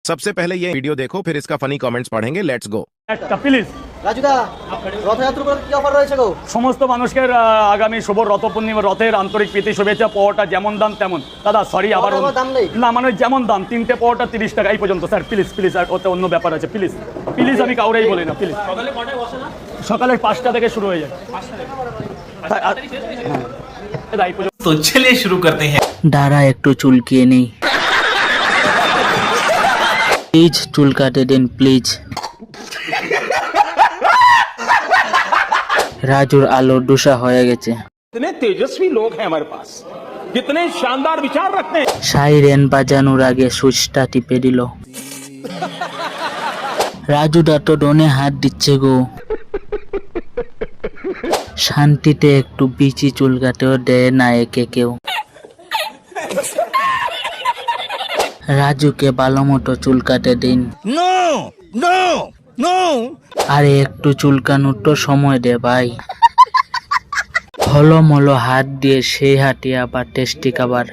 सबसे पहले ये वीडियो देखो, फिर इसका फनी कमेंट्स पढ़ेंगे। Let's go. প্লিজ রাজুদা রথযাত্রার উপর কি অফার রয়েছে গো? সমস্ত মানুষকে আগামী শুভ রথ পূর্ণিমা রথের আন্তরিক প্রীতি শুভেচ্ছা। পাওয়াটা যেমন দাম তেমন। দাদা সরি আবার পাওয়াটার দাম নেই? না মানে যেমন দাম, 3টে পাওয়াটা 30 টাকা এই পর্যন্ত। স্যার প্লিজ প্লিজ, আর ওতে অন্য ব্যাপার আছে। প্লিজ প্লিজ, আমি কাউরেই বলি না প্লিজ। সকালে 5টা থেকে শুরু হয়ে যায়। तो चलिए शुरू करते हैं। দাঁড়া একটু চুলকিয়ে নেই। প্লিজ চুল কাটে দিন প্লিজ। রাজুর আলো ডুসা হয়ে গেছে। कितने तेजस्वी लोग हैं हमारे पास, कितने शानदार विचार रखते हैं। সাইরেন বাজানোর আগে সুইচটা টিপে দিল। রাজুদা তো ডোনে হাত দিচ্ছে গো। শান্তিতে একটু বিচি চুল কাটেও দেয় না একে কেউ। রাজুকে ভালো মতো চুল কাটে দিন। আরে একটু চুলকানোর তো সময় দে ভাই। হলমলো হাত দিয়ে সেই হাতে আবার টেস্টি খাবার।